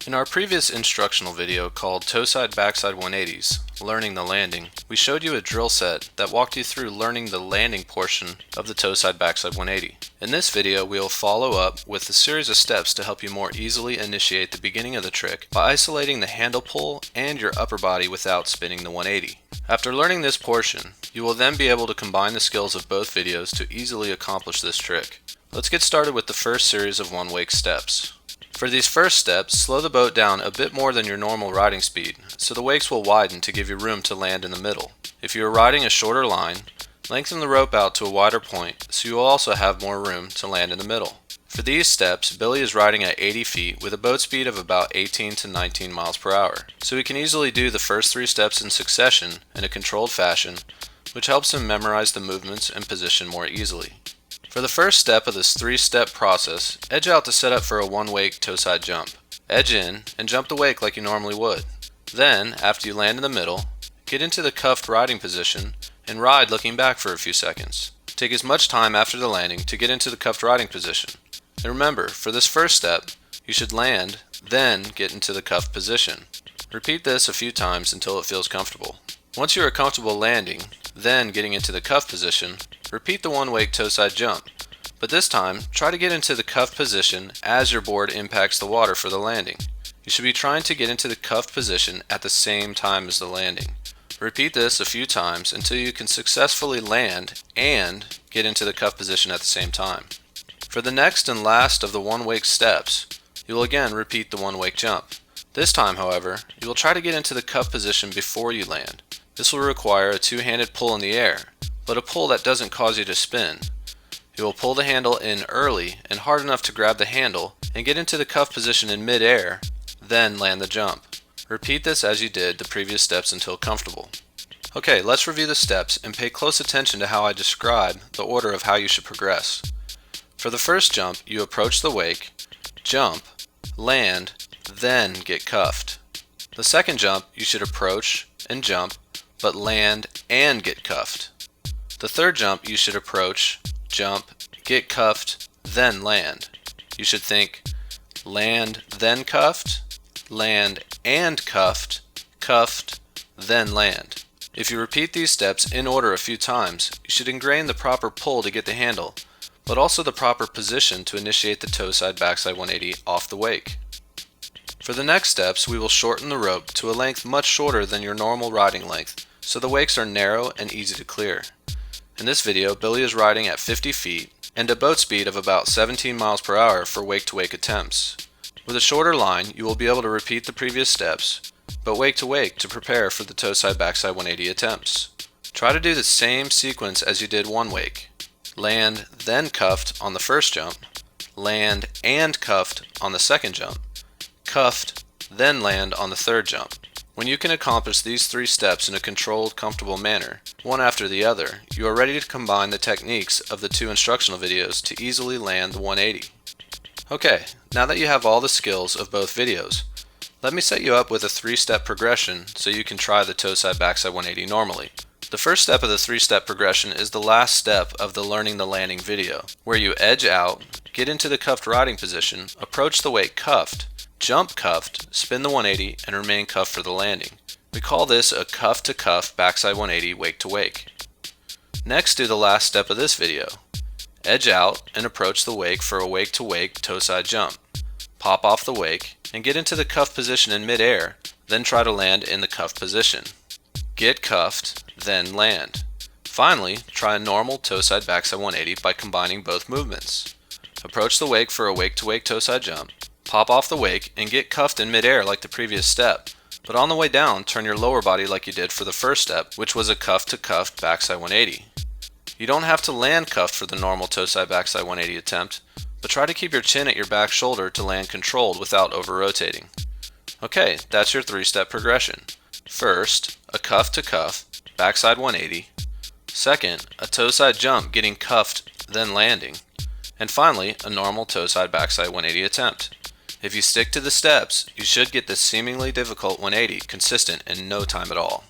In our previous instructional video called Toe-Side Backside 180s, Learning the Landing, we showed you a drill set that walked you through learning the landing portion of the Toe-Side Backside 180. In this video, we will follow up with a series of steps to help you more easily initiate the beginning of the trick by isolating the handle pull and your upper body without spinning the 180. After learning this portion, you will then be able to combine the skills of both videos to easily accomplish this trick. Let's get started with the first series of one-wake steps. For these first steps, slow the boat down a bit more than your normal riding speed, so the wakes will widen to give you room to land in the middle. If you are riding a shorter line, lengthen the rope out to a wider point so you will also have more room to land in the middle. For these steps, Billy is riding at 80 feet with a boat speed of about 18 to 19 miles per hour, so he can easily do the first three steps in succession in a controlled fashion, which helps him memorize the movements and position more easily. For the first step of this three-step process, edge out to set up for a one-wake toe-side jump. Edge in and jump the wake like you normally would. Then, after you land in the middle, get into the cuffed riding position and ride looking back for a few seconds. Take as much time after the landing to get into the cuffed riding position. And remember, for this first step, you should land, then get into the cuffed position. Repeat this a few times until it feels comfortable. Once you are comfortable landing, then getting into the cuff position, repeat the one-wake toe-side jump, but this time try to get into the cuffed position as your board impacts the water for the landing. You should be trying to get into the cuffed position at the same time as the landing. Repeat this a few times until you can successfully land and get into the cuffed position at the same time. For the next and last of the one-wake steps, you will again repeat the one-wake jump. This time, however, you will try to get into the cuffed position before you land. This will require a two-handed pull in the air, but a pull that doesn't cause you to spin. You will pull the handle in early and hard enough to grab the handle and get into the cuff position in mid-air, then land the jump. Repeat this as you did the previous steps until comfortable. Okay, let's review the steps and pay close attention to how I describe the order of how you should progress. For the first jump, you approach the wake, jump, land, then get cuffed. The second jump, you should approach and jump, but land and get cuffed. The third jump, you should approach, jump, get cuffed, then land. You should think land, then cuffed, land and cuffed, cuffed, then land. If you repeat these steps in order a few times, you should ingrain the proper pull to get the handle, but also the proper position to initiate the toe-side backside 180 off the wake. For the next steps, we will shorten the rope to a length much shorter than your normal riding length, so the wakes are narrow and easy to clear. In this video, Billy is riding at 50 feet and a boat speed of about 17 miles per hour for wake-to-wake attempts. With a shorter line, you will be able to repeat the previous steps, but wake-to-wake to prepare for the toe-side backside 180 attempts. Try to do the same sequence as you did one wake. Land, then cuffed on the first jump, land and cuffed on the second jump, cuffed, then land on the third jump. When you can accomplish these three steps in a controlled, comfortable manner, one after the other, you are ready to combine the techniques of the two instructional videos to easily land the 180. Okay, now that you have all the skills of both videos, let me set you up with a three-step progression so you can try the toe-side backside 180 normally. The first step of the three-step progression is the last step of the Learning the Landing video, where you edge out, get into the cuffed riding position, approach the wake cuffed, jump cuffed, spin the 180, and remain cuffed for the landing. We call this a cuff-to-cuff backside 180 wake-to-wake. Next, do the last step of this video. Edge out and approach the wake for a wake-to-wake toe-side jump. Pop off the wake and get into the cuff position in mid-air, then try to land in the cuff position. Get cuffed, then land. Finally, try a normal toe-side backside 180 by combining both movements. Approach the wake for a wake-to-wake toe-side jump. Pop off the wake and get cuffed in mid-air like the previous step, but on the way down, turn your lower body like you did for the first step, which was a cuff-to-cuff backside 180. You don't have to land cuffed for the normal toe-side backside 180 attempt, but try to keep your chin at your back shoulder to land controlled without over-rotating. Okay, that's your three-step progression. First, a cuff-to-cuff backside 180. Second, a toe-side jump getting cuffed, then landing. And finally, a normal toe-side backside 180 attempt. If you stick to the steps, you should get this seemingly difficult 180 consistent in no time at all.